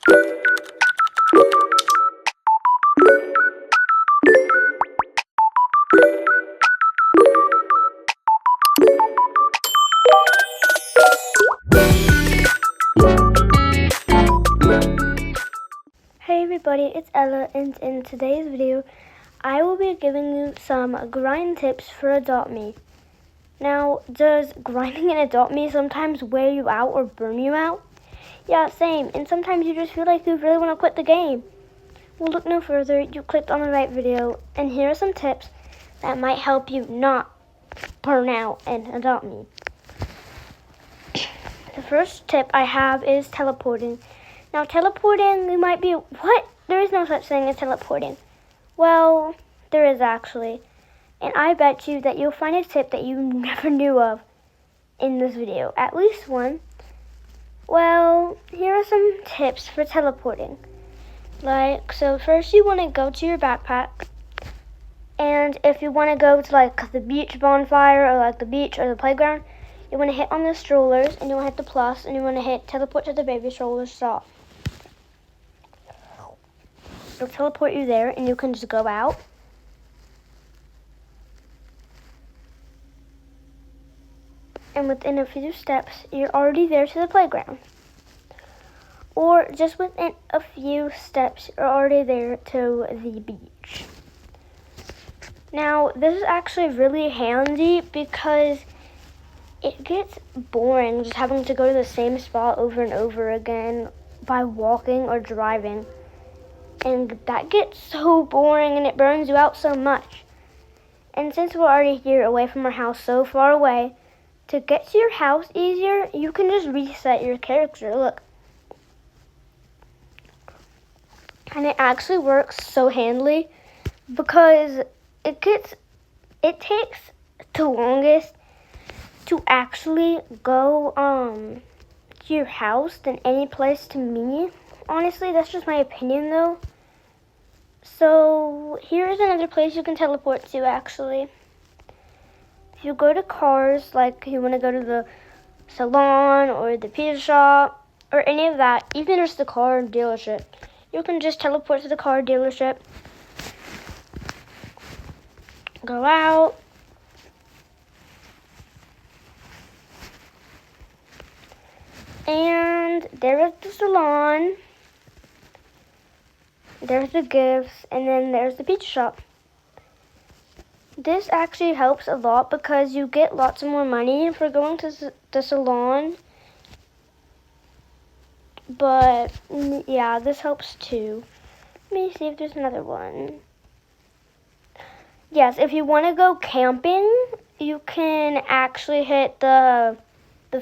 Hey everybody, it's Ella, and in today's video, I will be giving you some grind tips for Adopt Me. Now, does grinding in Adopt Me sometimes wear you out or burn you out? Yeah, same, and sometimes you just feel like you really want to quit the game. Well, look no further, you clicked on the right video, and here are some tips that might help you not burn out and Adopt Me. The first tip I have is teleporting. Now, teleporting, you might be, what? There is no such thing as teleporting. Well, there is actually. And I bet you that you'll find a tip that you never knew of in this video. At least one. Well, here are some tips for teleporting. So first you want to go to your backpack. And if you want to go to like the beach bonfire or like the beach or the playground, you want to hit on the strollers and you want to hit the plus and you want to hit teleport to the baby stroller stop. It'll teleport you there and you can just go out. And within a few steps, you're already there to the playground. Or just within a few steps, you're already there to the beach. Now, this is actually really handy because it gets boring just having to go to the same spot over and over again by walking or driving. And that gets so boring and it burns you out so much. And since we're already here away from our house so far away, to get to your house easier, you can just reset your character. Look. And it actually works so handily because it takes the longest to actually go to your house than any place to me. Honestly, that's just my opinion though. So here's another place you can teleport to actually. If you go to cars, like you want to go to the salon or the pizza shop or any of that, even just the car dealership, you can just teleport to the car dealership, go out, and there's the salon, there's the gifts, and then there's the pizza shop. This actually helps a lot because you get lots of more money for going to the salon. But yeah, this helps too. Let me see if there's another one. Yes, if you want to go camping, you can actually hit the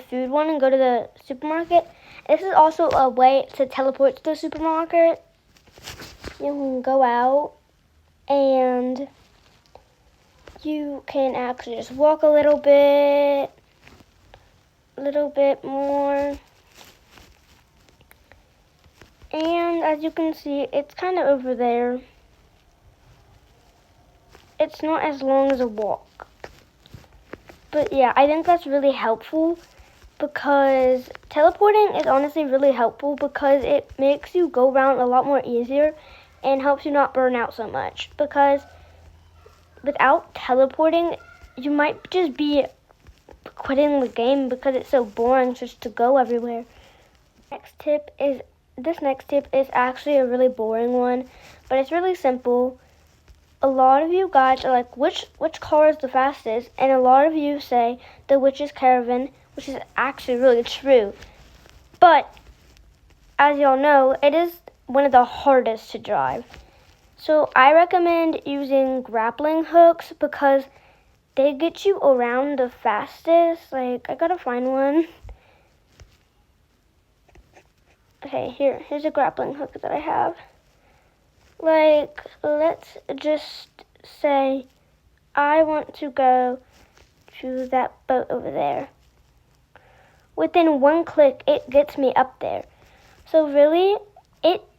food one and go to the supermarket. This is also a way to teleport to the supermarket. You can go out and you can actually just walk a little bit more. And as you can see, it's kind of over there. It's not as long as a walk. But yeah, I think that's really helpful because teleporting is honestly really helpful because it makes you go around a lot more easier and helps you not burn out so much. Because without teleporting, you might just be quitting the game because it's so boring just to go everywhere. This next tip is actually a really boring one, but it's really simple. A lot of you guys are like, which car is the fastest? And a lot of you say the Witch's Caravan, which is actually really true. But as y'all know, it is one of the hardest to drive. So I recommend using grappling hooks because they get you around the fastest. Like, I gotta find one. Okay, here's a grappling hook that I have. Like, let's just say I want to go to that boat over there. Within one click, it gets me up there. So really,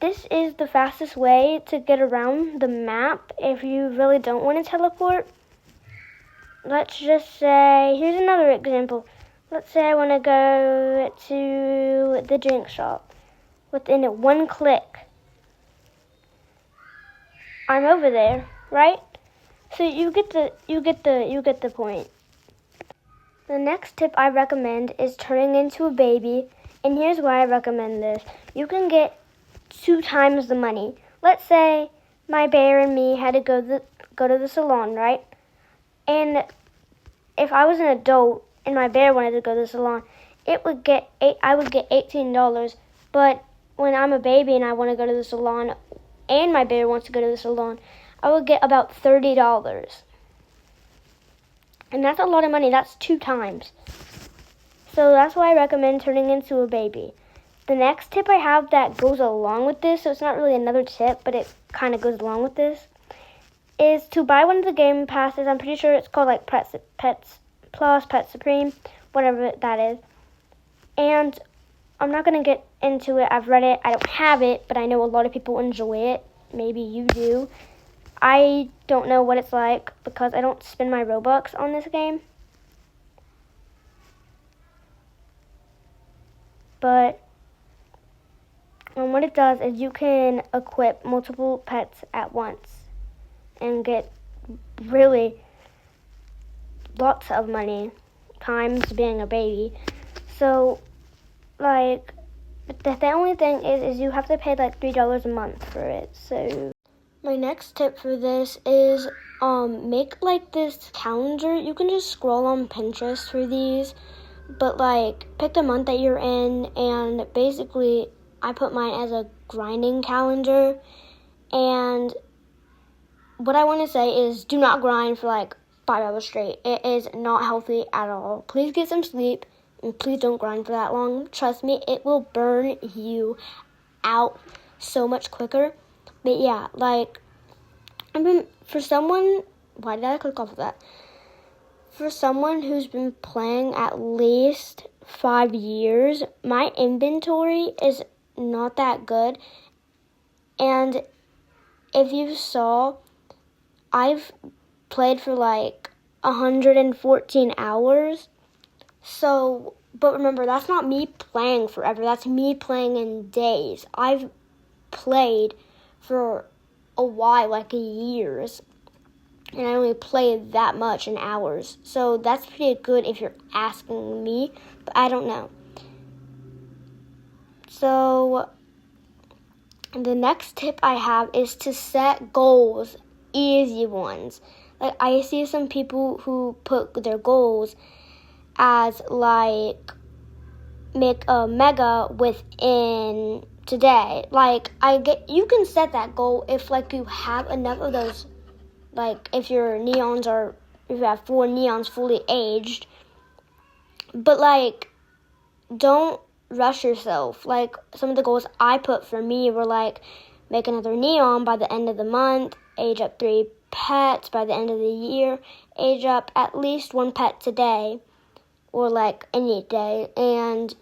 this is the fastest way to get around the map if you really don't want to teleport. Let's just say, here's another example. Let's say I want to go to the drink shop. within one click. I'm over there, right? So you get the point. The next tip I recommend is turning into a baby, and here's why I recommend this. You can get 2 times the money. Let's say my bear and me had to go to the salon, right? And if I was an adult and my bear wanted to go to the salon, I would get $18. But when I'm a baby and I want to go to the salon, and my bear wants to go to the salon, I would get about $30. And that's a lot of money. That's 2 times. So that's why I recommend turning into a baby. The next tip I have that goes along with this, so it's not really another tip, but it kind of goes along with this, is to buy one of the game passes. I'm pretty sure it's called like Pets Plus, Pet Supreme, whatever that is. And I'm not going to get into it. I've read it. I don't have it, but I know a lot of people enjoy it. Maybe you do. I don't know what it's like because I don't spend my Robux on this game. But what it does is you can equip multiple pets at once and get really lots of money times being a baby. So, like, the only thing is you have to pay like $3 a month for it. So, my next tip for this is make like this calendar. You can just scroll on Pinterest for these, but like pick the month that you're in, and basically I put mine as a grinding calendar. And what I want to say is do not grind for like 5 hours straight. It is not healthy at all. Please get some sleep, and please don't grind for that long. Trust me, it will burn you out so much quicker. But yeah, like, for someone, why did I click off of that? For someone who's been playing at least 5 years, my inventory is not that good. And if you saw, I've played for like 114 hours. So, but remember, that's not me playing forever. That's me playing in days. I've played for a while, like years, and I only play that much in hours. So that's pretty good if you're asking me, but I don't know. So the next tip I have is to set goals, easy ones. Like, I see some people who put their goals as like make a mega within today. Like, you can set that goal if like you have enough of those, like if you have 4 neons fully aged. But like, don't rush yourself. Like, some of the goals I put for me were like make another neon by the end of the month, age up 3 pets by the end of the year, age up at least 1 pet today, or like any day. And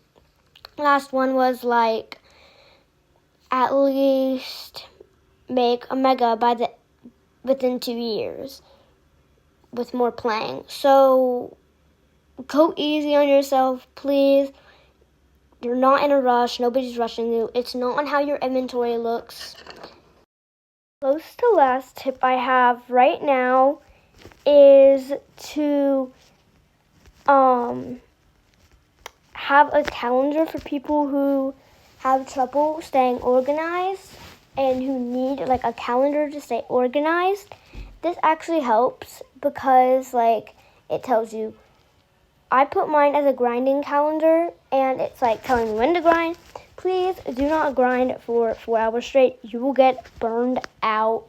last one was like at least make a mega within 2 years with more playing. So go easy on yourself, please. You're not in a rush. Nobody's rushing you. It's not on how your inventory looks. Close to last tip I have right now is to have a calendar for people who have trouble staying organized and who need like a calendar to stay organized. This actually helps because like it tells you. I put mine as a grinding calendar, and it's like telling me when to grind. Please do not grind for 4 hours straight. You will get burned out.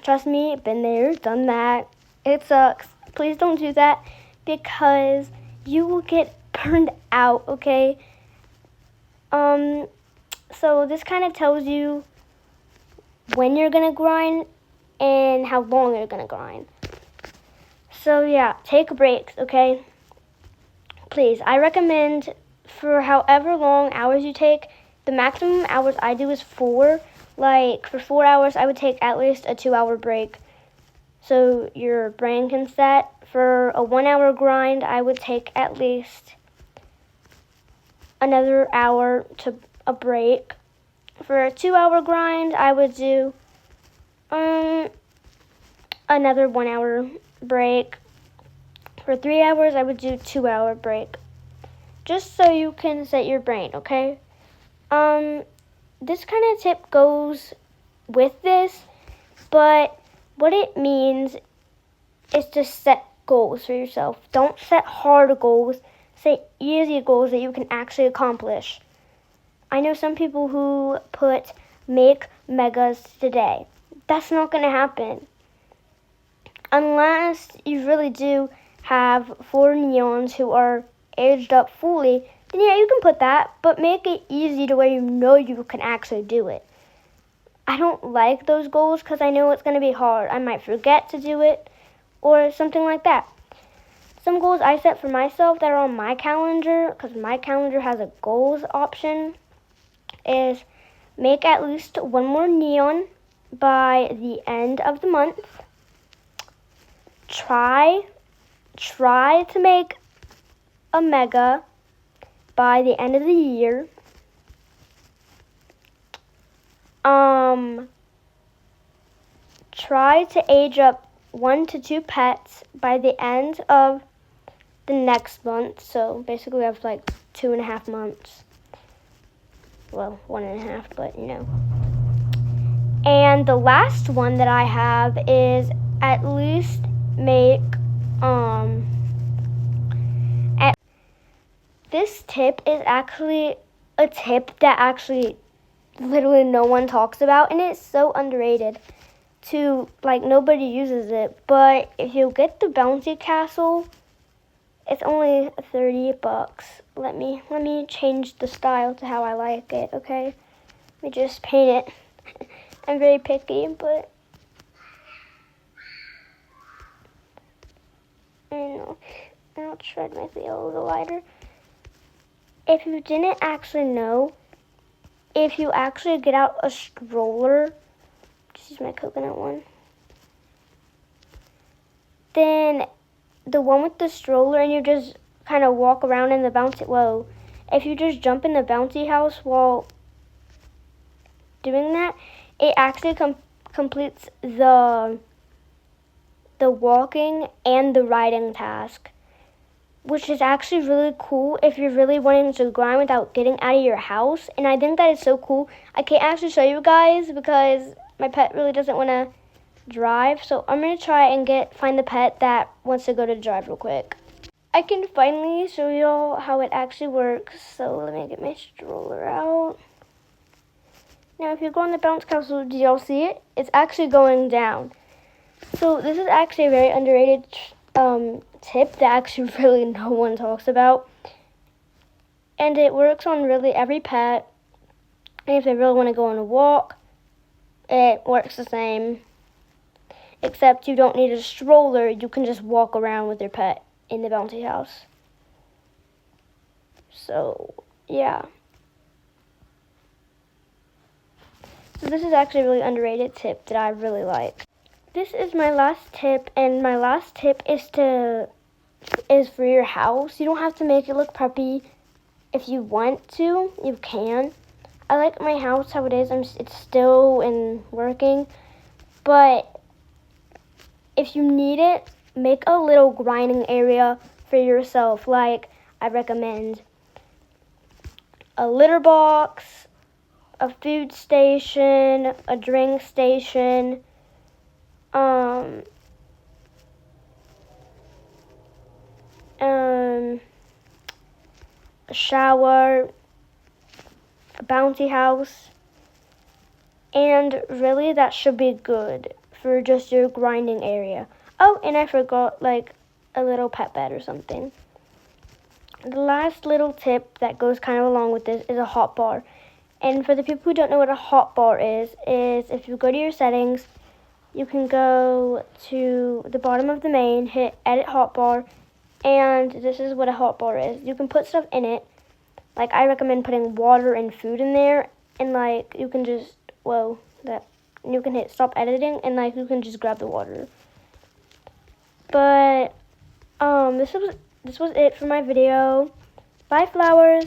Trust me, been there, done that. It sucks. Please don't do that because you will get burned out, okay? So this kind of tells you when you're going to grind and how long you're going to grind. So yeah, take breaks, okay? Please, I recommend for however long hours you take, the maximum hours I do is 4. Like, for 4 hours, I would take at least a 2-hour break so your brain can set. For a 1-hour grind, I would take at least another hour to a break. For a 2-hour grind, I would do another 1-hour break. For 3 hours, I would do 2-hour break. Just so you can set your brain, okay? This kind of tip goes with this, but what it means is to set goals for yourself. Don't set hard goals. Set easy goals that you can actually accomplish. I know some people who put make megas today. That's not going to happen. Unless you really do have 4 neons who are aged up fully, then yeah, you can put that, but make it easy to where you know you can actually do it. I don't like those goals because I know it's going to be hard. I might forget to do it or something like that. Some goals I set for myself that are on my calendar, because my calendar has a goals option, is make at least 1 more neon by the end of the month. Try to make a mega by the end of the year. Try to age up 1 to 2 pets by the end of the next month. So basically we have like 2.5 months. Well, 1.5, but you know. And the last one that I have is at least make this tip is actually a tip that actually literally no one talks about, and it's so underrated to like nobody uses it. But if you get the bouncy castle, it's only $30. Let me change the style to how I like it, okay? Let me just paint it. I'm very picky, but I'll tread my wheel a little lighter. If you didn't actually know, if you actually get out a stroller, just use my coconut one, then the one with the stroller and you just kind of walk around in the bouncy, if you just jump in the bouncy house while doing that, it actually completes the walking and the riding task, which is actually really cool if you're really wanting to grind without getting out of your house. And I think that is so cool. I can't actually show you guys because my pet really doesn't want to drive. So I'm going to try and find the pet that wants to go to drive real quick. I can finally show y'all how it actually works. So let me get my stroller out. Now if you go on the bounce castle, do y'all see it? It's actually going down. So this is actually a very underrated tip that actually really no one talks about, and it works on really every pet. And if they really want to go on a walk, it works the same, except you don't need a stroller. You can just walk around with your pet in the bouncy house. So yeah, so this is actually a really underrated tip that I really like. This is my last tip, and my last tip is for your house. You don't have to make it look preppy. If you want to, you can. I like my house how it is. It's still in working, but if you need it, make a little grinding area for yourself. Like I recommend a litter box, a food station, a drink station, a shower, a bouncy house, and really that should be good for just your grinding area. Oh, and I forgot like a little pet bed or something. The last little tip that goes kind of along with this is a hot bar. And for the people who don't know what a hot bar is if you go to your settings, you can go to the bottom of the main, hit edit hotbar, and this is what a hotbar is. You can put stuff in it. Like I recommend putting water and food in there, and like you can just you can hit stop editing, and like you can just grab the water. But this was it for my video. Bye, flowers.